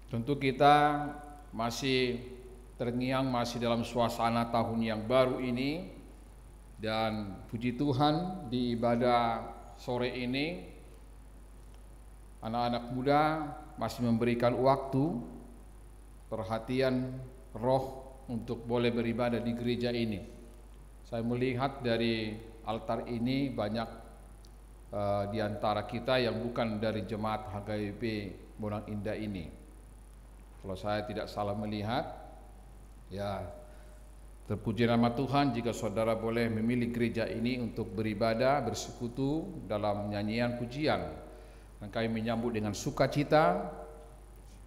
Tentu kita masih terngiang, masih dalam suasana tahun yang baru ini, dan puji Tuhan di ibadah sore ini anak-anak muda masih memberikan waktu, perhatian, roh untuk boleh beribadah di gereja ini. Saya melihat dari altar ini banyak di antara kita yang bukan dari jemaat HKBP Bonang Indah ini. Kalau saya tidak salah melihat, ya terpuji nama Tuhan jika saudara boleh memilih gereja ini untuk beribadah, bersekutu dalam nyanyian pujian. Dan kami menyambut dengan sukacita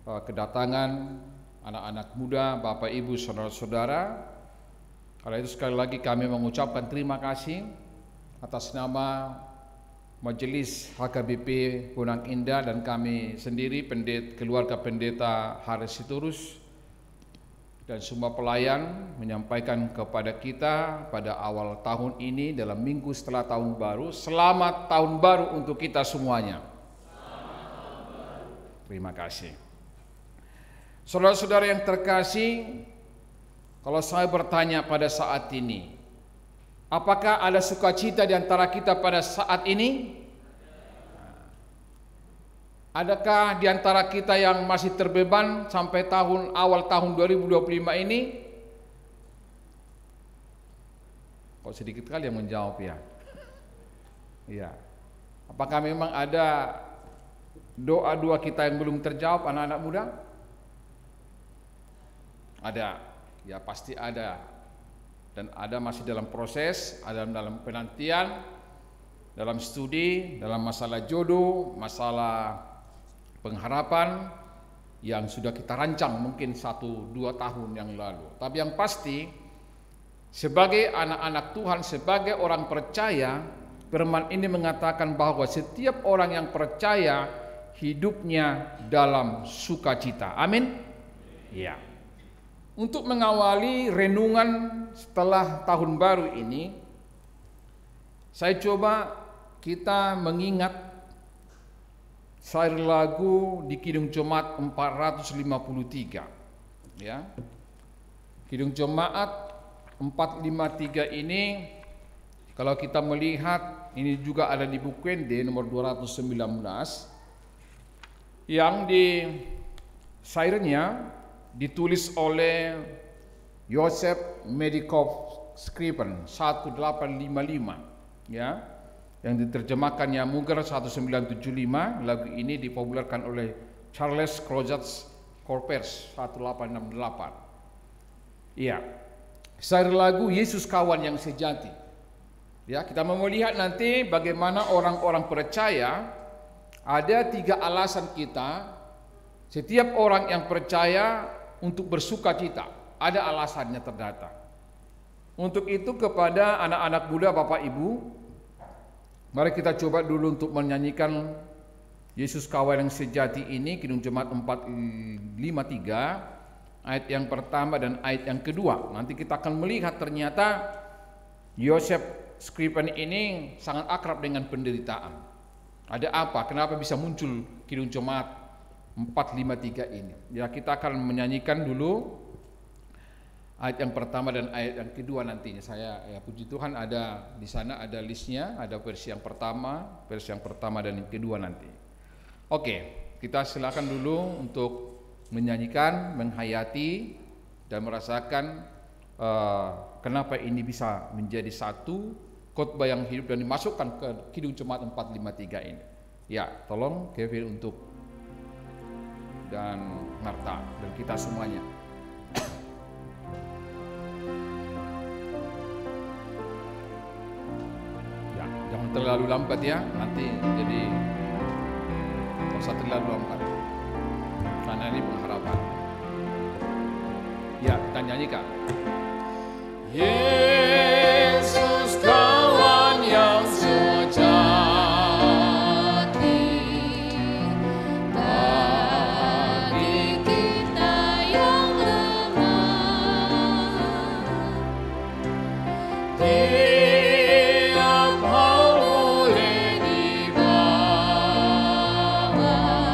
kedatangan anak-anak muda, Bapak Ibu, saudara-saudara. Karena itu sekali lagi kami mengucapkan terima kasih atas nama Majelis HKBP Bonang Indah dan kami sendiri, keluarga pendeta Haris Sitorus dan semua pelayan menyampaikan kepada kita pada awal tahun ini dalam minggu setelah tahun baru, selamat tahun baru untuk kita semuanya. Terima kasih. Saudara-saudara yang terkasih, kalau saya bertanya pada saat ini, apakah ada sukacita di antara kita pada saat ini? Adakah di antara kita yang masih terbeban sampai awal tahun 2025 ini? Kok sedikit kali yang menjawab ya? Iya. Apakah memang ada doa-doa kita yang belum terjawab, anak-anak muda? Ada, ya pasti ada. Dan ada masih dalam proses, ada dalam penantian, dalam studi, dalam masalah jodoh, masalah pengharapan yang sudah kita rancang mungkin 1-2 tahun yang lalu. Tapi yang pasti, sebagai anak-anak Tuhan, sebagai orang percaya, firman ini mengatakan bahwa setiap orang yang percaya hidupnya dalam sukacita. Amin. Ya. Untuk mengawali renungan setelah tahun baru ini, saya coba kita mengingat syair lagu di Kidung Jemaat 453. Ya. Kidung Jemaat 453 ini kalau kita melihat ini juga ada di buku ND nomor 219 yang di syairnya ditulis oleh Joseph Medikov Scriven 1855 ya, yang diterjemahkannya Muger 1975. Lagu ini dipopulerkan oleh Charles Crozat Corpers 1868. Iya, syair lagu Yesus Kawan yang Sejati. Ya, kita mau melihat nanti bagaimana orang-orang percaya. Ada 3 alasan kita, setiap orang yang percaya untuk bersuka cita. Ada alasannya terdata. Untuk itu kepada anak-anak muda, Bapak Ibu, mari kita coba dulu untuk menyanyikan Yesus Kawan yang Sejati ini, Kidung Jemaat 453, ayat yang pertama dan ayat yang kedua. Nanti kita akan melihat ternyata Joseph Scriven ini sangat akrab dengan penderitaan. Ada apa? Kenapa bisa muncul Kidung Jemaat 453 ini? Ya, kita akan menyanyikan dulu ayat yang pertama dan ayat yang kedua nantinya. Saya ya puji Tuhan ada di sana ada listnya, ada versi yang pertama dan yang kedua nanti. Oke, kita silakan dulu untuk menyanyikan, menghayati dan merasakan kenapa ini bisa menjadi satu khotbah yang hidup dan dimasukkan ke Kidung Jemaat 453 ini. Ya, tolong Kevin untuk dan Marta dan kita semuanya. Ya, jangan terlalu lambat ya, nanti jadi tidak usah terlalu lambat. Karena ini pengharapan. Ya, kita nyanyikan. Yesus kawan yang sejati, bagi kita yang lemah, tiap hal boleh dibawa dan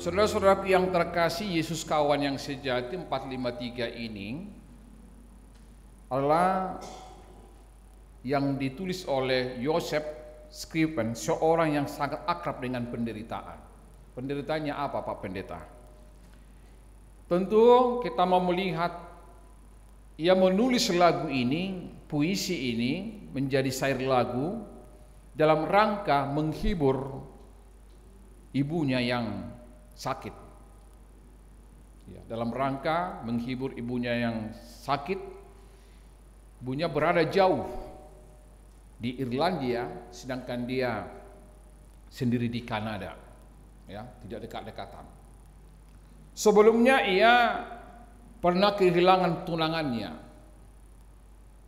Saudara-saudara yang terkasih, Yesus kawan yang sejati 453 ini adalah yang ditulis oleh Joseph Scriven, seorang yang sangat akrab dengan penderitaan. Penderitaannya apa, Pak Pendeta? Tentu kita mau melihat ia menulis lagu ini, puisi ini menjadi syair lagu dalam rangka menghibur ibunya yang sakit. Ya, dalam rangka menghibur ibunya yang sakit. Ibunya berada jauh di Irlandia, sedangkan dia sendiri di Kanada, ya, tidak dekat-dekatan. Sebelumnya ia pernah kehilangan tunangannya.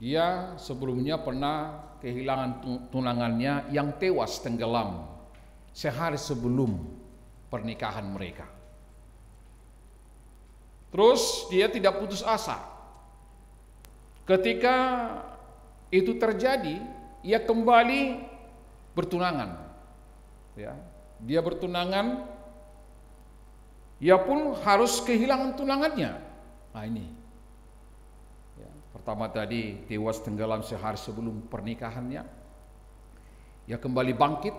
Dia sebelumnya pernah kehilangan tunangannya yang tewas tenggelam sehari sebelum pernikahan mereka. Terus dia tidak putus asa. Ketika itu terjadi, ia kembali bertunangan. Ya, dia bertunangan, ia pun harus kehilangan tunangannya. Nah ini, ya, pertama tadi tewas tenggelam sehari sebelum pernikahannya. Ia kembali bangkit,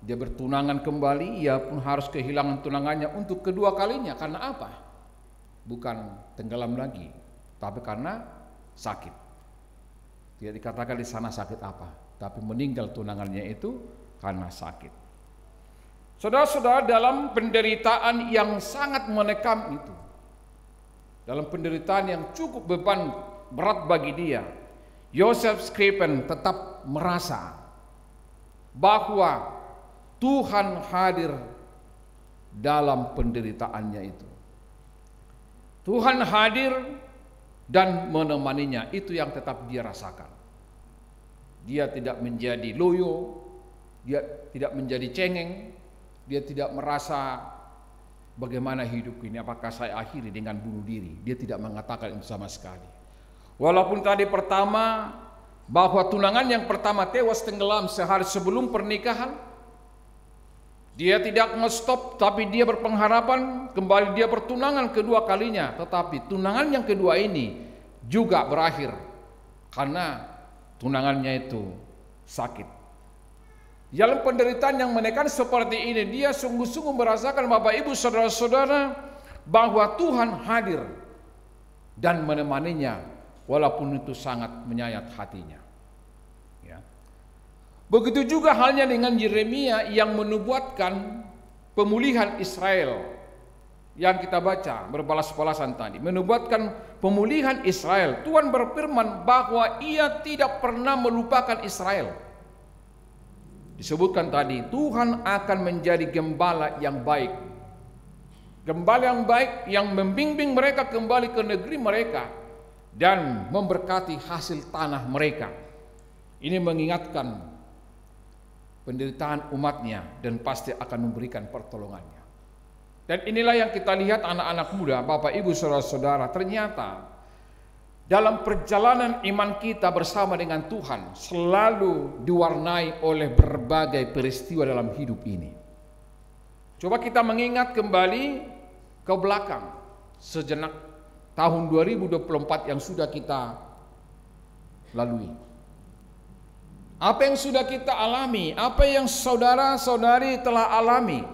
dia bertunangan kembali, ia pun harus kehilangan tunangannya untuk kedua kalinya. Karena apa? Bukan tenggelam lagi, tapi karena sakit. Tidak dikatakan di sana sakit apa, tapi meninggal tunangannya itu karena sakit. Saudara-saudara, dalam penderitaan yang sangat menekam itu, dalam penderitaan yang cukup beban berat bagi dia, Joseph Scriven tetap merasa bahwa Tuhan hadir dalam penderitaannya itu. Tuhan hadir dan menemaninya, itu yang tetap dia rasakan. Dia tidak menjadi loyo, dia tidak menjadi cengeng, dia tidak merasa bagaimana hidup ini, apakah saya akhiri dengan bunuh diri. Dia tidak mengatakan itu sama sekali. Walaupun tadi pertama bahwa tunangan yang pertama tewas tenggelam sehari sebelum pernikahan, dia tidak nge-stop, tapi dia berpengharapan kembali dia bertunangan kedua kalinya. Tetapi tunangan yang kedua ini juga berakhir karena tunangannya itu sakit. Dalam penderitaan yang menekan seperti ini, dia sungguh-sungguh merasakan, Bapak Ibu Saudara-saudara, bahwa Tuhan hadir dan menemaninya walaupun itu sangat menyayat hatinya. Ya. Begitu juga halnya dengan Yeremia yang menubuatkan pemulihan Israel yang kita baca berbalas-balasan tadi, menubuatkan pemulihan Israel. Tuhan berfirman bahwa ia tidak pernah melupakan Israel. Disebutkan tadi, Tuhan akan menjadi gembala yang baik. Gembala yang baik yang membimbing mereka kembali ke negeri mereka dan memberkati hasil tanah mereka. Ini mengingatkan penderitaan umatnya dan pasti akan memberikan pertolongannya. Dan inilah yang kita lihat anak-anak muda, Bapak Ibu Saudara-saudara, ternyata dalam perjalanan iman kita bersama dengan Tuhan selalu diwarnai oleh berbagai peristiwa dalam hidup ini. Coba kita mengingat kembali ke belakang sejenak tahun 2024 yang sudah kita lalui. Apa yang sudah kita alami, apa yang saudara-saudari telah alami,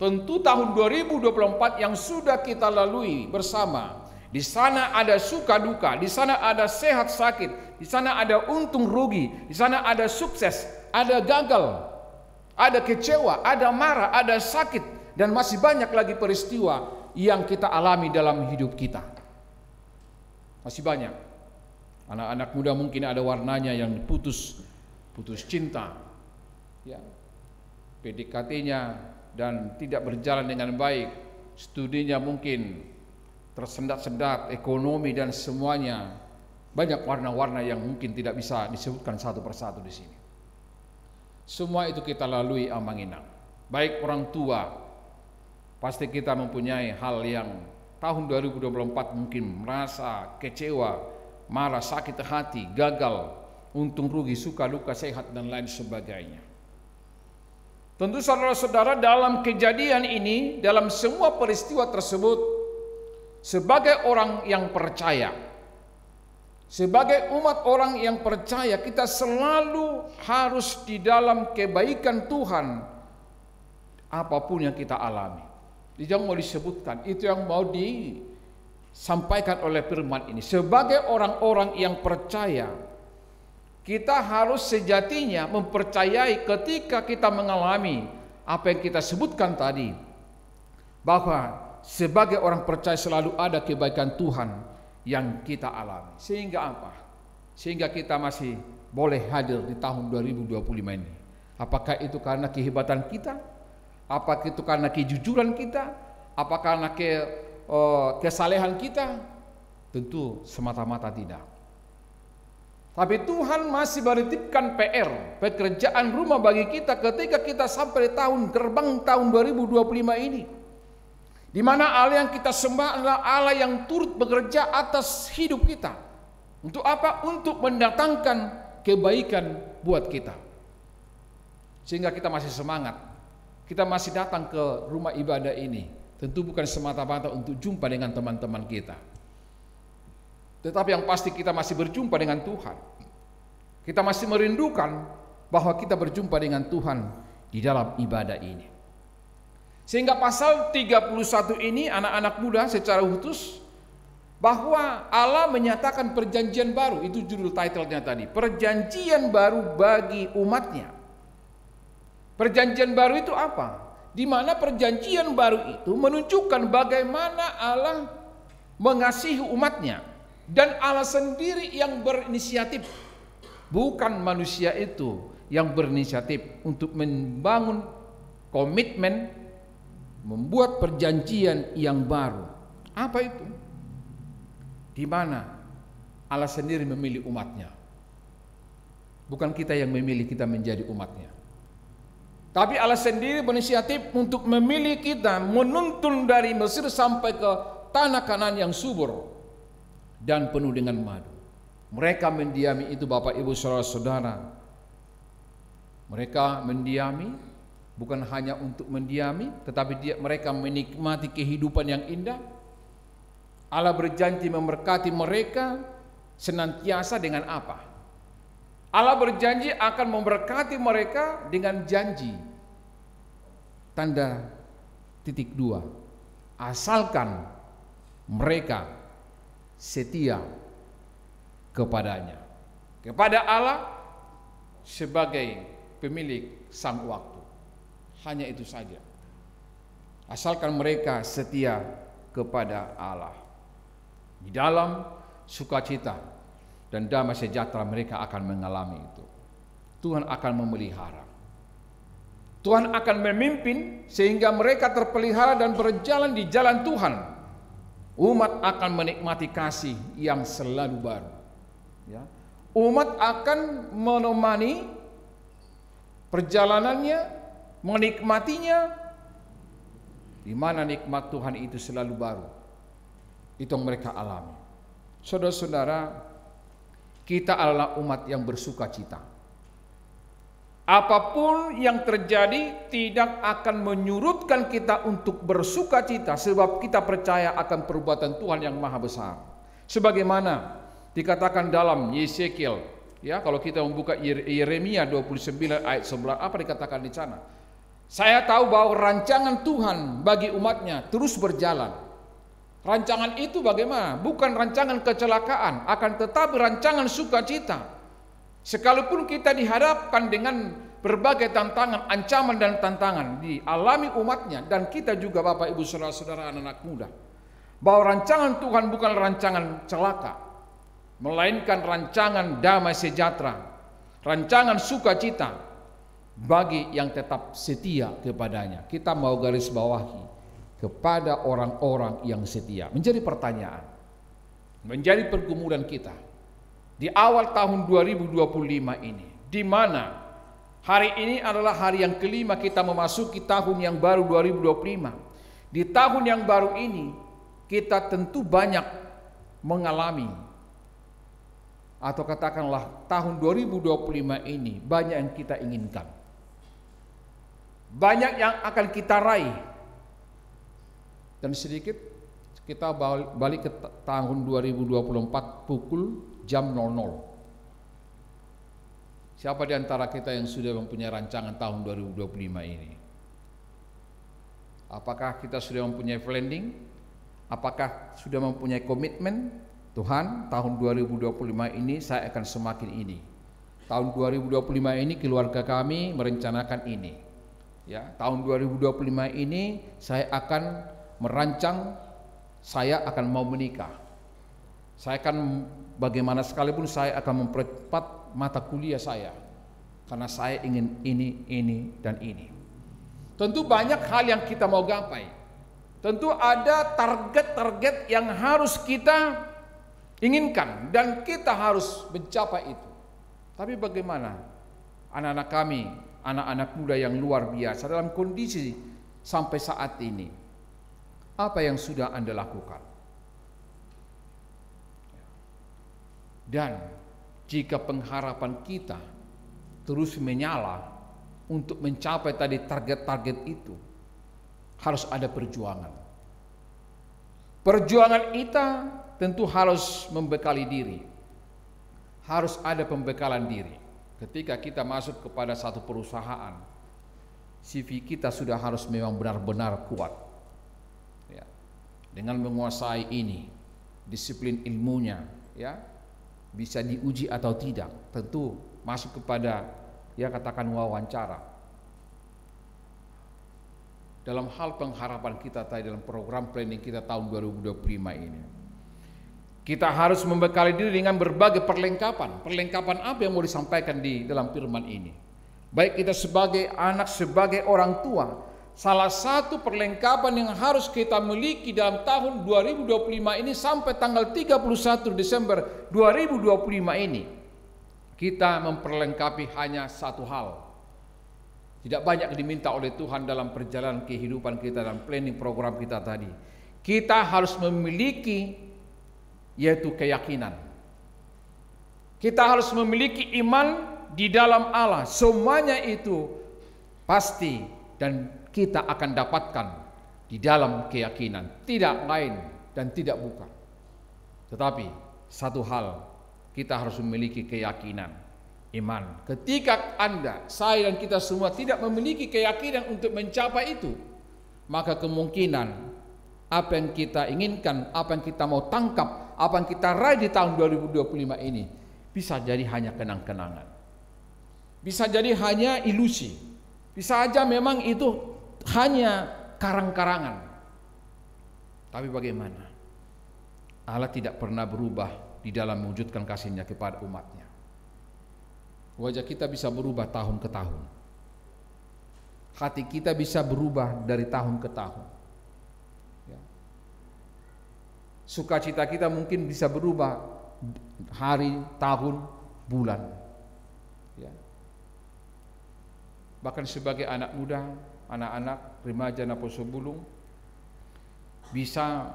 tentu tahun 2024 yang sudah kita lalui bersama. Di sana ada suka duka, di sana ada sehat sakit, di sana ada untung rugi, di sana ada sukses, ada gagal, ada kecewa, ada marah, ada sakit, dan masih banyak lagi peristiwa yang kita alami dalam hidup kita. Masih banyak. Anak-anak muda mungkin ada warnanya yang putus cinta, ya, PDKT-nya dan tidak berjalan dengan baik, studinya mungkin tersendat-sendat, ekonomi dan semuanya. Banyak warna-warna yang mungkin tidak bisa disebutkan satu persatu di sini. Semua itu kita lalui amang-inang. Baik orang tua, pasti kita mempunyai hal yang tahun 2024 mungkin merasa kecewa, marah, sakit hati, gagal, untung rugi, suka duka, sehat dan lain sebagainya. Tentu saudara-saudara, dalam kejadian ini, dalam semua peristiwa tersebut, sebagai orang yang percaya, sebagai umat orang yang percaya, kita selalu harus di dalam kebaikan Tuhan apapun yang kita alami. Itu yang mau disebutkan, itu yang mau disampaikan oleh firman ini. Sebagai orang-orang yang percaya, kita harus sejatinya mempercayai ketika kita mengalami apa yang kita sebutkan tadi, bahwa sebagai orang percaya selalu ada kebaikan Tuhan yang kita alami. Sehingga apa? Sehingga kita masih boleh hadir di tahun 2025 ini. Apakah itu karena kehebatan kita? Apakah itu karena kejujuran kita? Apakah karena kesalehan kita? Tentu semata-mata tidak. Tapi Tuhan masih menitipkan PR, pekerjaan rumah bagi kita ketika kita sampai gerbang tahun 2025 ini. Di mana Allah yang kita sembah adalah Allah yang turut bekerja atas hidup kita. Untuk apa? Untuk mendatangkan kebaikan buat kita. Sehingga kita masih semangat. Kita masih datang ke rumah ibadah ini. Tentu bukan semata-mata untuk jumpa dengan teman-teman kita. Tetapi yang pasti kita masih berjumpa dengan Tuhan. Kita masih merindukan bahwa kita berjumpa dengan Tuhan di dalam ibadah ini. Sehingga pasal 31 ini anak-anak muda secara khusus, bahwa Allah menyatakan perjanjian baru, itu judul titlenya tadi, perjanjian baru bagi umatnya. Perjanjian baru itu apa? Di mana perjanjian baru itu menunjukkan bagaimana Allah mengasihi umatnya, dan Allah sendiri yang berinisiatif, bukan manusia itu yang berinisiatif untuk membangun komitmen, membuat perjanjian yang baru. Apa itu? Di mana Allah sendiri memilih umatnya. Bukan kita yang memilih kita menjadi umatnya. Tapi Allah sendiri berinisiatif untuk memilih kita, menuntun dari Mesir sampai ke tanah Kanaan yang subur dan penuh dengan madu. Mereka mendiami itu, Bapak Ibu saudara-saudara. Mereka mendiami bukan hanya untuk mendiami, tetapi mereka menikmati kehidupan yang indah. Allah berjanji memberkati mereka senantiasa dengan apa? Allah berjanji akan memberkati mereka dengan janji. Tanda titik 2. Asalkan mereka setia kepadanya. Kepada Allah sebagai pemilik sang waktu. Hanya itu saja. Asalkan mereka setia kepada Allah. Di dalam sukacita dan damai sejahtera mereka akan mengalami itu. Tuhan akan memelihara. Tuhan akan memimpin sehingga mereka terpelihara dan berjalan di jalan Tuhan. Umat akan menikmati kasih yang selalu baru. Ya. Umat akan menemani perjalanannya, menikmatinya, di mana nikmat Tuhan itu selalu baru. Itu yang mereka alami. Saudara-saudara, kita adalah umat yang bersuka cita. Apapun yang terjadi tidak akan menyurutkan kita untuk bersuka cita, sebab kita percaya akan perbuatan Tuhan yang maha besar. Sebagaimana dikatakan dalam Yesekiel, ya, kalau kita membuka Yeremia 29 ayat 11, apa dikatakan di sana? Saya tahu bahwa rancangan Tuhan bagi umatnya terus berjalan. Rancangan itu bagaimana? Bukan rancangan kecelakaan, akan tetapi rancangan sukacita. Sekalipun kita dihadapkan dengan berbagai tantangan, ancaman dan tantangan dialami umatnya, dan kita juga Bapak Ibu saudara-saudara anak-anak muda, bahwa rancangan Tuhan bukan rancangan celaka, melainkan rancangan damai sejahtera, rancangan sukacita bagi yang tetap setia kepadanya. Kita mau garis bawahi kepada orang-orang yang setia. Menjadi pertanyaan, menjadi pergumulan kita di awal tahun 2025 ini, di mana hari ini adalah hari yang kelima kita memasuki tahun yang baru 2025. Di tahun yang baru ini kita tentu banyak mengalami, atau katakanlah tahun 2025 ini banyak yang kita inginkan. banyak yang akan kita raih. Dan sedikit kita balik ke tahun 2024 pukul jam 00. Siapa di antara kita yang sudah mempunyai rancangan tahun 2025 ini? Apakah kita sudah mempunyai planning? Apakah sudah mempunyai komitmen? Tuhan, tahun 2025 ini saya akan semakin ini. Tahun 2025 ini keluarga kami merencanakan ini. Ya, tahun 2025 ini saya akan merancang, saya akan mau menikah. Saya akan bagaimana sekalipun saya akan mempercepat mata kuliah saya. Karena saya ingin ini, dan ini. Tentu banyak hal yang kita mau gapai. Tentu ada target-target yang harus kita inginkan dan kita harus mencapai itu. Tapi bagaimana anak-anak kami, anak-anak muda yang luar biasa dalam kondisi sampai saat ini? Apa yang sudah Anda lakukan? Dan jika pengharapan kita terus menyala untuk mencapai tadi target-target itu, harus ada perjuangan. Perjuangan kita tentu harus membekali diri. Harus ada pembekalan diri. Ketika kita masuk kepada satu perusahaan, CV kita sudah harus memang benar-benar kuat. Ya. Dengan menguasai ini, disiplin ilmunya, ya, bisa diuji atau tidak. Tentu masuk kepada, ya, katakan wawancara. Dalam hal pengharapan kita tadi, dalam program planning kita tahun 2025 ini, kita harus membekali diri dengan berbagai perlengkapan. Perlengkapan apa yang mau disampaikan di dalam firman ini? Baik kita sebagai anak, sebagai orang tua, salah satu perlengkapan yang harus kita miliki dalam tahun 2025 ini sampai tanggal 31 Desember 2025 ini, kita memperlengkapi hanya satu hal. Tidak banyak diminta oleh Tuhan dalam perjalanan kehidupan kita dan planning program kita tadi. Kita harus memiliki, yaitu keyakinan. Kita harus memiliki iman di dalam Allah. Semuanya itu pasti dan kita akan dapatkan di dalam keyakinan. Tidak lain dan tidak bukan. Tetapi satu hal, kita harus memiliki keyakinan. Iman. Ketika Anda, saya dan kita semua tidak memiliki keyakinan untuk mencapai itu, maka kemungkinan apa yang kita inginkan, apa yang kita mau tangkap, apa yang kita raih di tahun 2025 ini bisa jadi hanya kenang-kenangan. Bisa jadi hanya ilusi. Bisa aja memang itu hanya karang-karangan. Tapi bagaimana? Allah tidak pernah berubah di dalam mewujudkan kasih-Nya kepada umatnya. Wajah kita bisa berubah tahun ke tahun. Hati kita bisa berubah dari tahun ke tahun. Ya. Sukacita kita mungkin bisa berubah hari, tahun, bulan. Ya. Bahkan sebagai anak muda, anak-anak, remaja, naposo bulung, bisa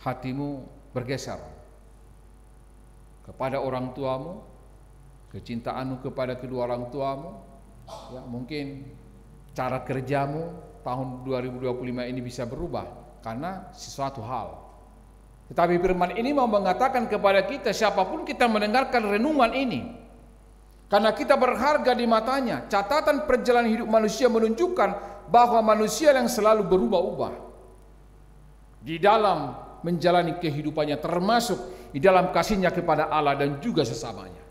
hatimu bergeser kepada orang tuamu, kecintaanmu kepada kedua orang tuamu, ya, mungkin cara kerjamu tahun 2025 ini bisa berubah karena sesuatu hal. Tetapi firman ini mau mengatakan kepada kita, siapapun kita mendengarkan renungan ini, karena kita berharga di matanya. Catatan perjalanan hidup manusia menunjukkan bahwa manusia yang selalu berubah-ubah di dalam menjalani kehidupannya, termasuk di dalam kasih-Nya kepada Allah dan juga sesamanya.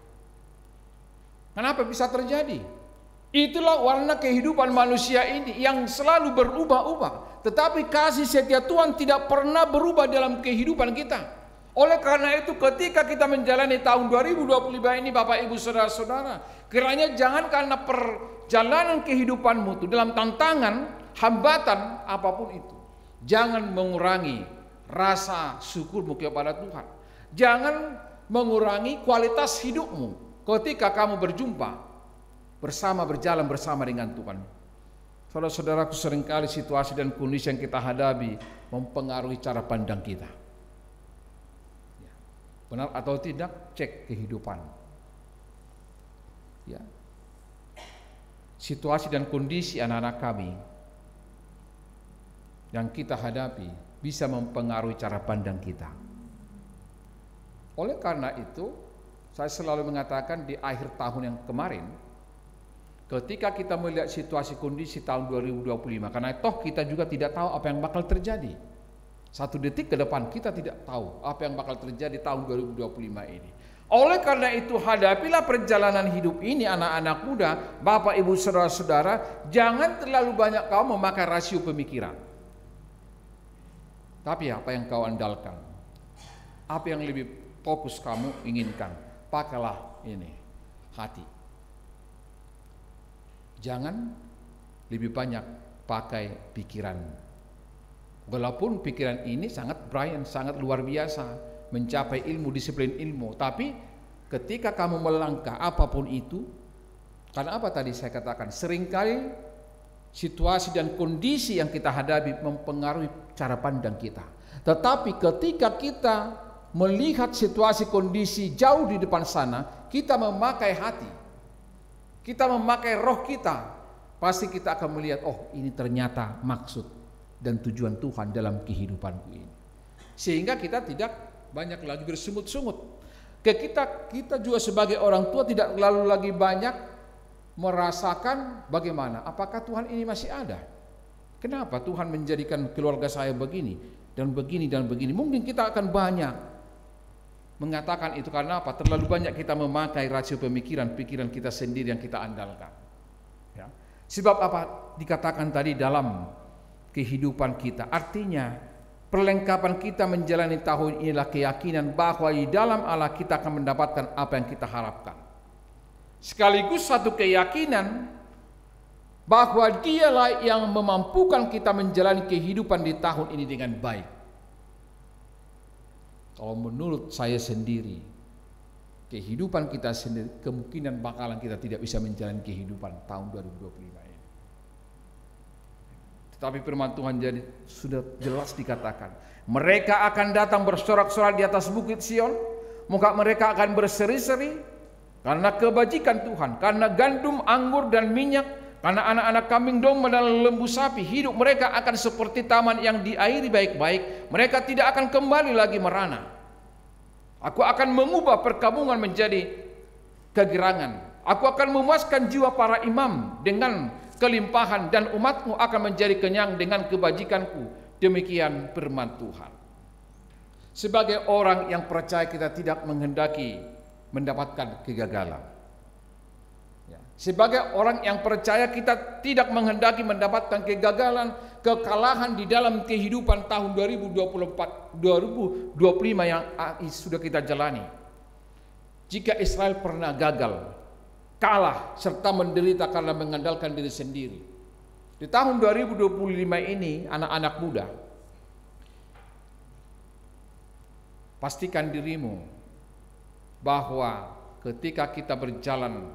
Kenapa bisa terjadi? Itulah warna kehidupan manusia ini yang selalu berubah-ubah. Tetapi kasih setia Tuhan tidak pernah berubah dalam kehidupan kita. Oleh karena itu ketika kita menjalani tahun 2025 ini, Bapak Ibu Saudara-saudara, kiranya jangan karena perjalanan kehidupanmu itu dalam tantangan, hambatan apapun itu, jangan mengurangi rasa syukurmu kepada Tuhan. Jangan mengurangi kualitas hidupmu ketika kamu berjumpa berjalan bersama dengan Tuhan. Saudara-saudaraku, seringkali situasi dan kondisi yang kita hadapi mempengaruhi cara pandang kita. Benar atau tidak, cek kehidupan. Ya. situasi dan kondisi anak-anak kami yang kita hadapi bisa mempengaruhi cara pandang kita. Oleh karena itu, saya selalu mengatakan di akhir tahun yang kemarin, ketika kita melihat situasi kondisi tahun 2025, karena toh kita juga tidak tahu apa yang bakal terjadi. 1 detik ke depan kita tidak tahu apa yang bakal terjadi tahun 2025 ini. Oleh karena itu, hadapilah perjalanan hidup ini anak-anak muda, Bapak, Ibu, Saudara-saudara, jangan terlalu banyak kau memakai rasio pemikiran. Tapi apa yang kau andalkan? Apa yang lebih fokus kamu inginkan? Pakailah ini, hati. Jangan lebih banyak pakai pikiran. Walaupun pikiran ini sangat brilliant, sangat luar biasa, mencapai ilmu, disiplin ilmu. Tapi ketika kamu melangkah apapun itu, karena apa tadi saya katakan, seringkali situasi dan kondisi yang kita hadapi mempengaruhi cara pandang kita. Tetapi ketika kita melihat situasi kondisi jauh di depan sana, kita memakai hati, kita memakai roh kita, pasti kita akan melihat, oh ini ternyata maksud dan tujuan Tuhan dalam kehidupanku ini. Sehingga kita tidak banyak lagi bersungut-sungut. Kita juga sebagai orang tua tidak lalu lagi banyak merasakan bagaimana, apakah Tuhan ini masih ada? Kenapa Tuhan menjadikan keluarga saya begini dan begini dan begini? Mungkin kita akan banyak mengatakan itu karena apa? Terlalu banyak kita memakai rasio pemikiran, pikiran kita sendiri yang kita andalkan. Ya. Sebab apa dikatakan tadi dalam kehidupan kita, artinya perlengkapan kita menjalani tahun inilah keyakinan bahwa di dalam Allah kita akan mendapatkan apa yang kita harapkan, sekaligus satu keyakinan bahwa Dialah yang memampukan kita menjalani kehidupan di tahun ini dengan baik. Kalau menurut saya sendiri, kehidupan kita sendiri kemungkinan bakalan kita tidak bisa menjalani kehidupan tahun 2025 ini. Tapi firman Tuhan jadi sudah jelas dikatakan, mereka akan datang bersorak-sorak di atas bukit Sion, muka mereka akan berseri-seri karena kebajikan Tuhan, karena gandum, anggur dan minyak, karena anak-anak kambing domba dan lembu sapi. Hidup mereka akan seperti taman yang diairi baik-baik, mereka tidak akan kembali lagi merana. Aku akan mengubah perkabungan menjadi kegirangan, aku akan memuaskan jiwa para imam dengan kelimpahan, dan umatmu akan menjadi kenyang dengan kebajikanku. Demikian firman Tuhan. Sebagai orang yang percaya, kita tidak menghendaki mendapatkan kegagalan. Ya. Sebagai orang yang percaya, kita tidak menghendaki mendapatkan kegagalan, kekalahan di dalam kehidupan tahun 2024, 2025 yang sudah kita jalani. Jika Israel pernah gagal, kalah serta menderita karena mengandalkan diri sendiri, di tahun 2025 ini anak-anak muda, pastikan dirimu bahwa ketika kita berjalan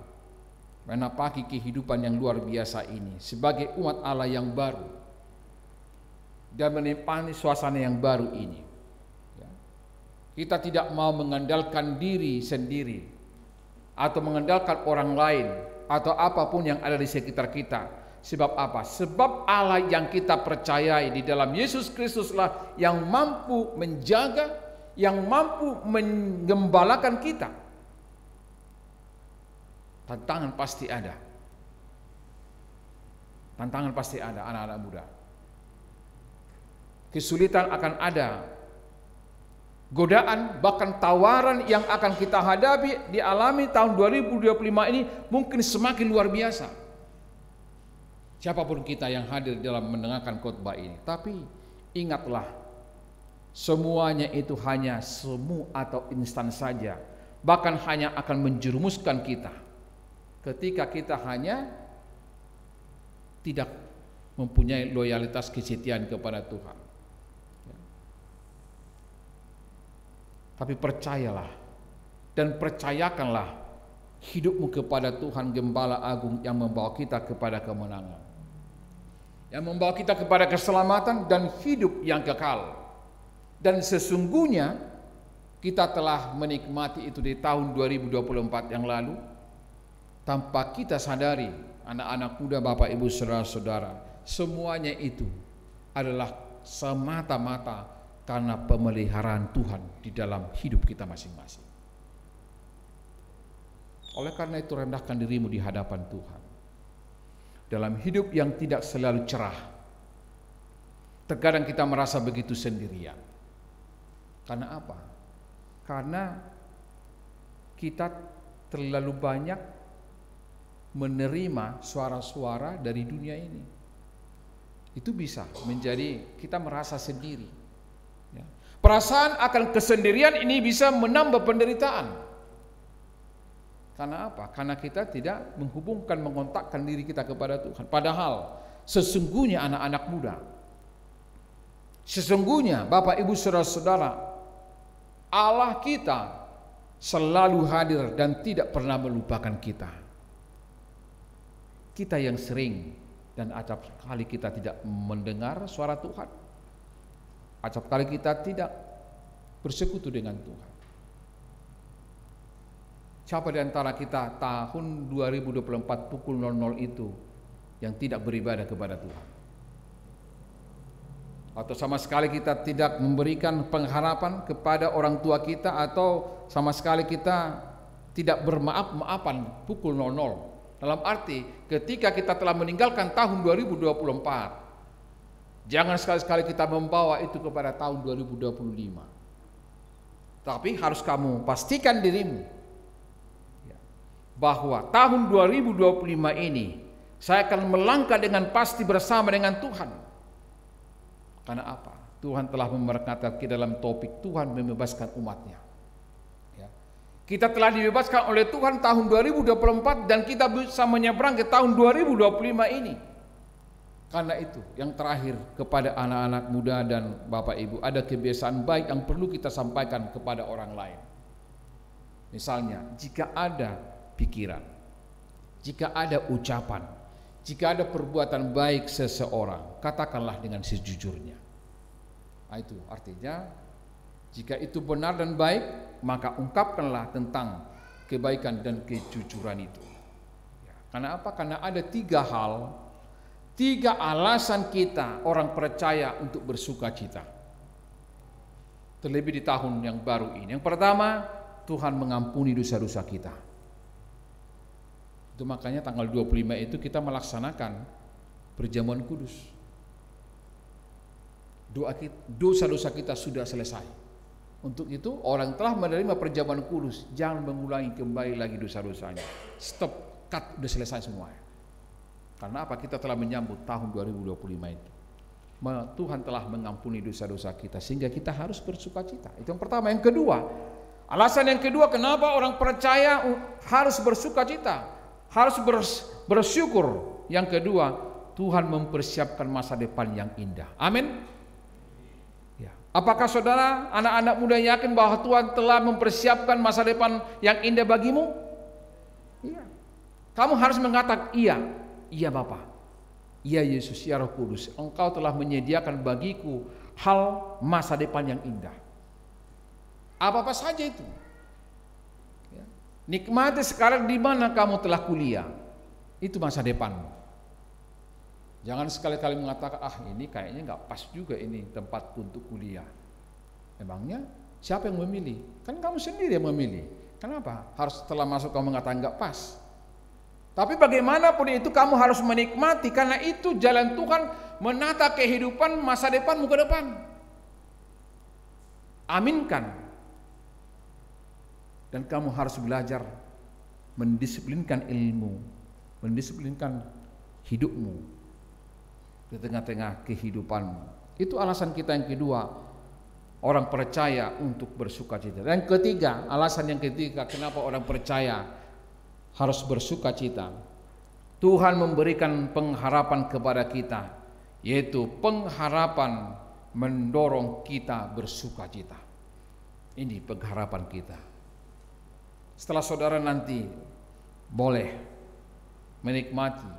menapaki kehidupan yang luar biasa ini sebagai umat Allah yang baru dan menikmati suasana yang baru ini, kita tidak mau mengandalkan diri sendiri atau mengandalkan orang lain atau apapun yang ada di sekitar kita. Sebab apa? Sebab Allah yang kita percayai di dalam Yesus Kristuslah yang mampu menjaga, yang mampu menggembalakan kita. Tantangan pasti ada. Tantangan pasti ada, anak-anak muda. Kesulitan akan ada. Godaan, bahkan tawaran yang akan kita hadapi, dialami tahun 2025 ini mungkin semakin luar biasa. Siapapun kita yang hadir dalam mendengarkan khotbah ini, tapi ingatlah, semuanya itu hanya semu atau instan saja, bahkan hanya akan menjerumuskan kita ketika kita hanya tidak mempunyai loyalitas kesetiaan kepada Tuhan. Tapi percayalah dan percayakanlah hidupmu kepada Tuhan Gembala Agung yang membawa kita kepada kemenangan, yang membawa kita kepada keselamatan dan hidup yang kekal. Dan sesungguhnya kita telah menikmati itu di tahun 2024 yang lalu tanpa kita sadari anak-anak muda, Bapak Ibu saudara-saudara, semuanya itu adalah semata-mata karena pemeliharaan Tuhan di dalam hidup kita masing-masing. Oleh karena itu rendahkan dirimu di hadapan Tuhan. Dalam hidup yang tidak selalu cerah, terkadang kita merasa begitu sendirian. Karena apa? Karena kita terlalu banyak menerima suara-suara dari dunia ini. Itu bisa menjadi kita merasa sendiri. Ya. Perasaan akan kesendirian ini bisa menambah penderitaan. Karena apa? Karena kita tidak menghubungkan, mengontakkan diri kita kepada Tuhan. Padahal sesungguhnya anak-anak muda, sesungguhnya Bapak Ibu saudara-saudara, Allah kita selalu hadir dan tidak pernah melupakan kita. Kita yang sering dan acap kali kita tidak mendengar suara Tuhan, acap kali kita tidak bersekutu dengan Tuhan. Siapa di antara kita tahun 2024 pukul 00 itu yang tidak beribadah kepada Tuhan? Atau sama sekali kita tidak memberikan pengharapan kepada orang tua kita, atau sama sekali kita tidak bermaaf-maafan pukul 00. Dalam arti ketika kita telah meninggalkan tahun 2024, jangan sekali-sekali kita membawa itu kepada tahun 2025. Tapi harus kamu pastikan dirimu bahwa tahun 2025 ini saya akan melangkah dengan pasti bersama dengan Tuhan. Karena apa? Tuhan telah memberkati kita dalam topik Tuhan membebaskan umatnya. Ya. Kita telah dibebaskan oleh Tuhan tahun 2024 dan kita bisa menyeberang ke tahun 2025 ini. Karena itu yang terakhir kepada anak-anak muda dan Bapak Ibu, ada kebiasaan baik yang perlu kita sampaikan kepada orang lain. Misalnya, jika ada pikiran, jika ada ucapan, jika ada perbuatan baik seseorang, katakanlah dengan sejujurnya. Nah, itu artinya jika itu benar dan baik, maka ungkapkanlah tentang kebaikan dan kejujuran itu. Ya, karena apa? Karena ada 3 hal, 3 alasan kita orang percaya untuk bersuka cita. Terlebih di tahun yang baru ini. Yang pertama, Tuhan mengampuni dosa-dosa kita. Itu makanya tanggal 25 itu kita melaksanakan perjamuan kudus. Dosa-dosa kita sudah selesai. Untuk itu orang telah menerima perjamuan kudus, jangan mengulangi kembali lagi dosa-dosanya. Stop, cut, udah selesai semua. Karena apa? Kita telah menyambut tahun 2025 itu. Tuhan telah mengampuni dosa-dosa kita, sehingga kita harus bersukacita. Itu yang pertama. Yang kedua, alasan yang kedua kenapa orang percaya harus bersukacita, harus bersyukur. Yang kedua, Tuhan mempersiapkan masa depan yang indah. Amin. Ya. Apakah saudara, anak-anak muda yakin bahwa Tuhan telah mempersiapkan masa depan yang indah bagimu? Iya. Kamu harus mengatakan iya, iya Bapa, iya Yesus, ya Roh Kudus, Engkau telah menyediakan bagiku hal masa depan yang indah. Apa-apa saja itu. Nikmati sekarang di mana kamu telah kuliah. Itu masa depanmu. Jangan sekali-kali mengatakan, ini kayaknya nggak pas juga ini tempatku untuk kuliah. Emangnya siapa yang memilih? Kan kamu sendiri yang memilih. Kenapa? Harus setelah masuk kamu mengatakan nggak pas. Tapi bagaimanapun itu kamu harus menikmati, karena itu jalan Tuhan menata kehidupan masa depanmu ke depan. Aminkan. Dan kamu harus belajar mendisiplinkan ilmu, mendisiplinkan hidupmu di tengah-tengah kehidupanmu. Itu alasan kita yang kedua, orang percaya untuk bersukacita. Dan ketiga, alasan yang ketiga kenapa orang percaya harus bersukacita. Tuhan memberikan pengharapan kepada kita, yaitu pengharapan mendorong kita bersukacita. Ini pengharapan kita. Setelah saudara nanti boleh menikmati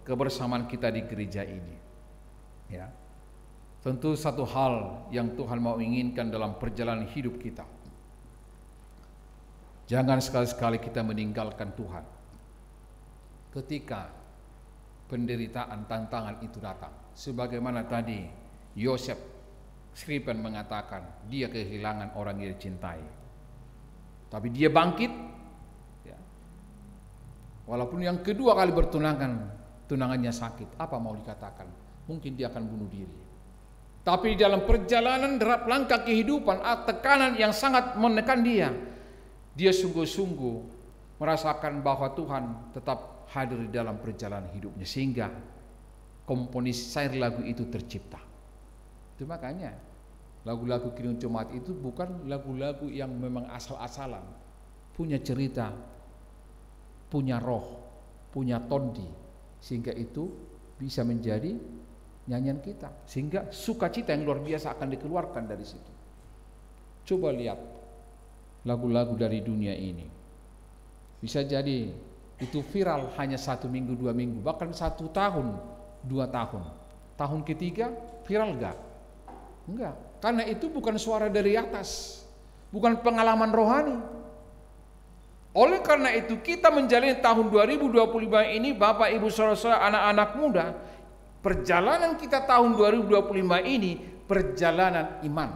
kebersamaan kita di gereja ini, ya, tentu satu hal yang Tuhan mau inginkan dalam perjalanan hidup kita, jangan sekali-sekali kita meninggalkan Tuhan. ketika penderitaan, tantangan itu datang. Sebagaimana tadi Yosef Skriben mengatakan dia kehilangan orang yang dicintai, tapi dia bangkit ya. Walaupun yang kedua kali tunangannya sakit, apa mau dikatakan? Mungkin dia akan bunuh diri. Tapi dalam perjalanan derap langkah kehidupan, tekanan yang sangat menekan dia sungguh-sungguh merasakan bahwa Tuhan tetap hadir di dalam perjalanan hidupnya, sehingga komponis syair lagu itu tercipta. Itu makanya lagu-lagu Kidung Jemaat itu bukan lagu-lagu yang memang asal-asalan, punya cerita, punya roh, punya tondi, sehingga itu bisa menjadi nyanyian kita, sehingga sukacita yang luar biasa akan dikeluarkan dari situ. Coba lihat lagu-lagu dari dunia ini, bisa jadi itu viral hanya 1 minggu, 2 minggu, bahkan 1 tahun, 2 tahun. Tahun ketiga viral enggak, karena itu bukan suara dari atas, bukan pengalaman rohani. Oleh karena itu kita menjalani tahun 2025 ini, Bapak Ibu Saudara-saudara, anak-anak muda, perjalanan kita tahun 2025 ini perjalanan iman,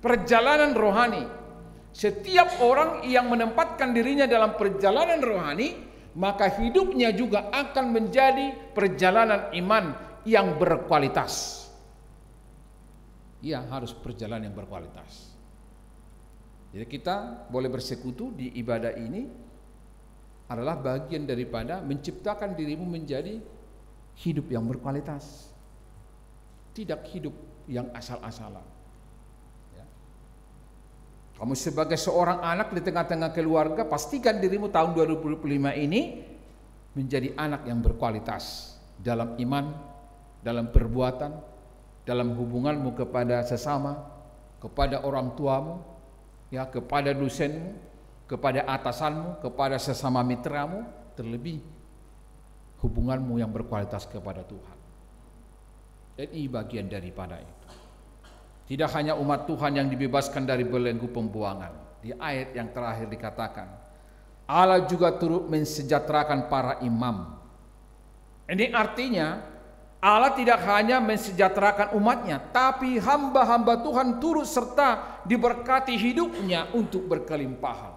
perjalanan rohani. Setiap orang yang menempatkan dirinya dalam perjalanan rohani, maka hidupnya juga akan menjadi perjalanan iman yang berkualitas. Ia harus perjalanan yang berkualitas. Jadi kita boleh bersekutu di ibadah ini adalah bagian daripada menciptakan dirimu menjadi hidup yang berkualitas, tidak hidup yang asal-asalan. Kamu sebagai seorang anak di tengah-tengah keluarga, pastikan dirimu tahun 2025 ini menjadi anak yang berkualitas dalam iman, dalam perbuatan, dalam hubunganmu kepada sesama, kepada orang tuamu, ya, kepada dosenmu, kepada atasanmu, kepada sesama mitramu, terlebih hubunganmu yang berkualitas kepada Tuhan. Dan ini bagian daripada itu. Tidak hanya umat Tuhan yang dibebaskan dari belenggu pembuangan. Di ayat yang terakhir dikatakan, Allah juga turut mensejahterakan para imam. Ini artinya Allah tidak hanya mensejahterakan umatnya, tapi hamba-hamba Tuhan turut serta diberkati hidupnya untuk berkelimpahan.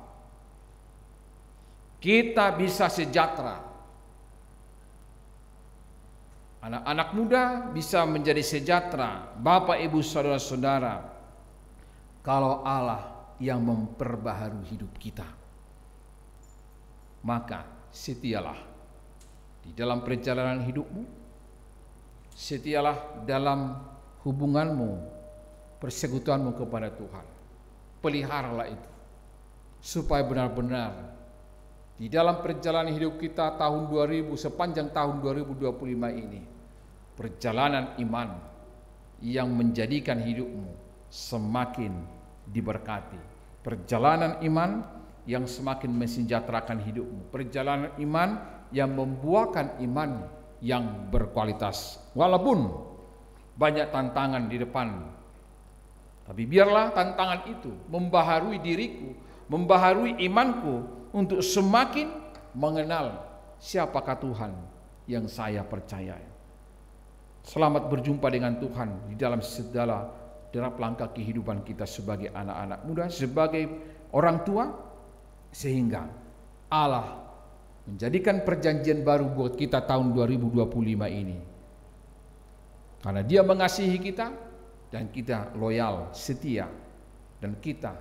Kita bisa sejahtera. Anak-anak muda bisa menjadi sejahtera, Bapak Ibu Saudara-saudara, kalau Allah yang memperbaharui hidup kita. Maka setialah di dalam perjalanan hidupmu, setialah dalam hubunganmu, persekutuanmu kepada Tuhan. Peliharalah itu, supaya benar-benar di dalam perjalanan hidup kita tahun 2000, sepanjang tahun 2025 ini, perjalanan iman yang menjadikan hidupmu semakin diberkati, perjalanan iman yang semakin mensejahterakan hidupmu, perjalanan iman yang membuahkan iman yang berkualitas. Walaupun banyak tantangan di depan, tapi biarlah tantangan itu membaharui diriku, membaharui imanku untuk semakin mengenal siapakah Tuhan yang saya percayai. Selamat berjumpa dengan Tuhan di dalam segala derap langkah kehidupan kita sebagai anak-anak muda, sebagai orang tua, sehingga Allah menjadikan perjanjian baru buat kita tahun 2025 ini. Karena Dia mengasihi kita dan kita loyal, setia, dan kita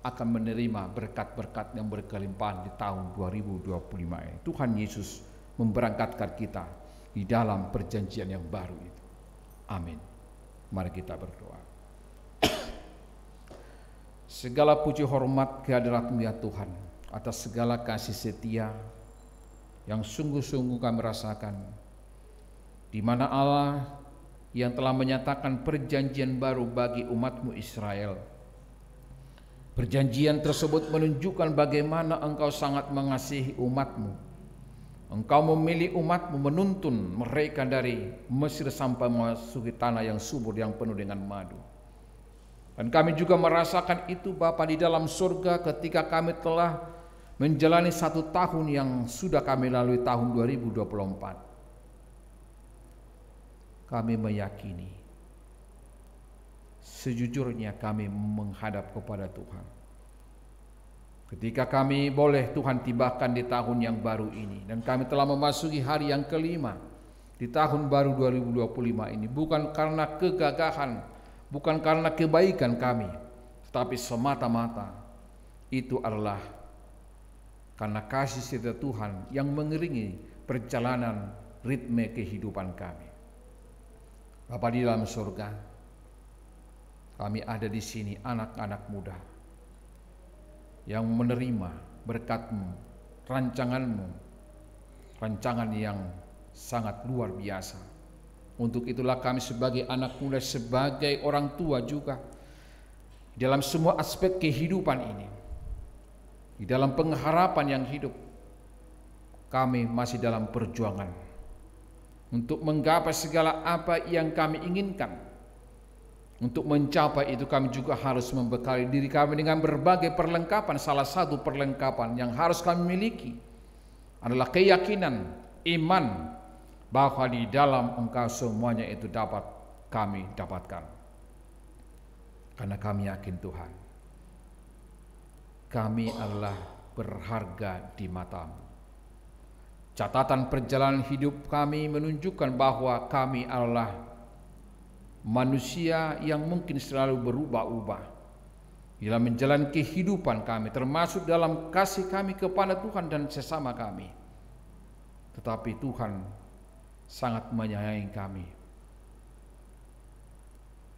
akan menerima berkat-berkat yang berkelimpahan di tahun 2025 ini. Tuhan Yesus memberangkatkan kita di dalam perjanjian yang baru itu. Amin. Mari kita berdoa. Segala puji hormat kehadirat-Mu ya Tuhan, atas segala kasih setia yang sungguh-sungguh kami rasakan, di mana Allah yang telah menyatakan perjanjian baru bagi umat-Mu Israel. Perjanjian tersebut menunjukkan bagaimana Engkau sangat mengasihi umat-Mu. Engkau memilih umat-Mu, menuntun mereka dari Mesir sampai memasuki tanah yang subur, yang penuh dengan madu. Dan kami juga merasakan itu Bapa di dalam surga ketika kami telah menjalani 1 tahun yang sudah kami lalui tahun 2024, kami meyakini sejujurnya kami menghadap kepada Tuhan. Ketika kami boleh Tuhan tibakan di tahun yang baru ini, dan kami telah memasuki hari yang kelima di tahun baru 2025 ini, bukan karena kegagahan, bukan karena kebaikan kami, tetapi semata-mata itu adalah karena kasih setia Tuhan yang mengiringi perjalanan ritme kehidupan kami. Bapa di dalam surga, kami ada di sini anak-anak muda yang menerima berkat-Mu, rancangan-Mu, rancangan yang sangat luar biasa. Untuk itulah kami sebagai anak muda, sebagai orang tua juga, dalam semua aspek kehidupan ini, di dalam pengharapan yang hidup, kami masih dalam perjuangan untuk menggapai segala apa yang kami inginkan. Untuk mencapai itu kami juga harus membekali diri kami dengan berbagai perlengkapan. Salah satu perlengkapan yang harus kami miliki adalah keyakinan, iman bahwa di dalam Engkau semuanya itu dapat kami dapatkan. Karena kami yakin Tuhan, kami adalah berharga di mata-Mu. Catatan perjalanan hidup kami menunjukkan bahwa kami adalah manusia yang mungkin selalu berubah-ubah dalam menjalani kehidupan kami, termasuk dalam kasih kami kepada Tuhan dan sesama kami. Tetapi Tuhan sangat menyayangi kami.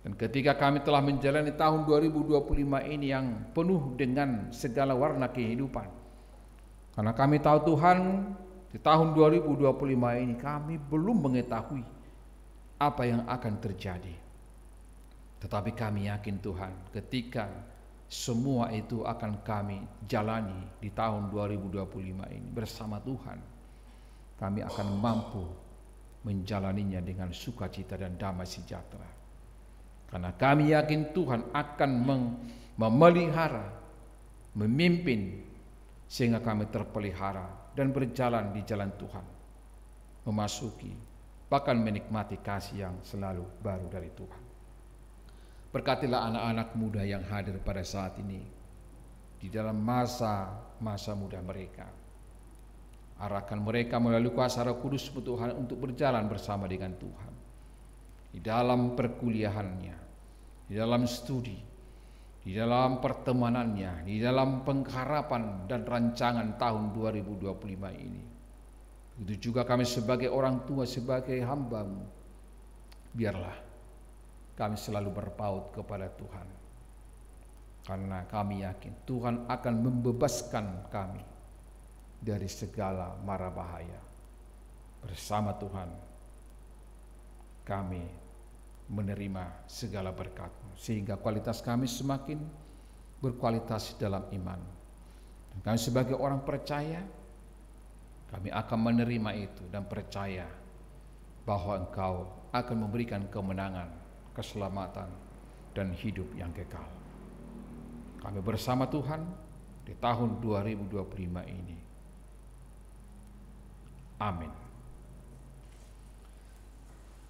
Dan ketika kami telah menjalani tahun 2025 ini yang penuh dengan segala warna kehidupan, karena kami tahu Tuhan, di tahun 2025 ini kami belum mengetahui apa yang akan terjadi. Tetapi kami yakin Tuhan, ketika semua itu akan kami jalani di tahun 2025 ini bersama Tuhan, kami akan mampu menjalaninya dengan sukacita dan damai sejahtera. Karena kami yakin Tuhan akan memelihara, memimpin, sehingga kami terpelihara dan berjalan di jalan Tuhan, memasuki bahkan menikmati kasih yang selalu baru dari Tuhan. Berkatilah anak-anak muda yang hadir pada saat ini di dalam masa muda mereka. Arahkan mereka melalui kuasa Roh Kudus Tuhan untuk berjalan bersama dengan Tuhan. Di dalam perkuliahannya, di dalam studi, di dalam pertemanannya, di dalam pengharapan dan rancangan tahun 2025 ini. Itu juga kami sebagai orang tua, sebagai hamba-Mu, biarlah kami selalu berpaut kepada Tuhan. Karena kami yakin Tuhan akan membebaskan kami dari segala mara bahaya. Bersama Tuhan kami menerima segala berkat-Mu, sehingga kualitas kami semakin berkualitas dalam iman. Dan kami sebagai orang percaya, kami akan menerima itu dan percaya bahwa Engkau akan memberikan kemenangan, keselamatan, dan hidup yang kekal. Kami bersama Tuhan di tahun 2025 ini. Amin.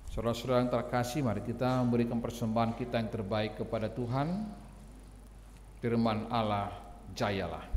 Saudara-saudara yang terkasih, mari kita memberikan persembahan kita yang terbaik kepada Tuhan. Firman Allah, jayalah.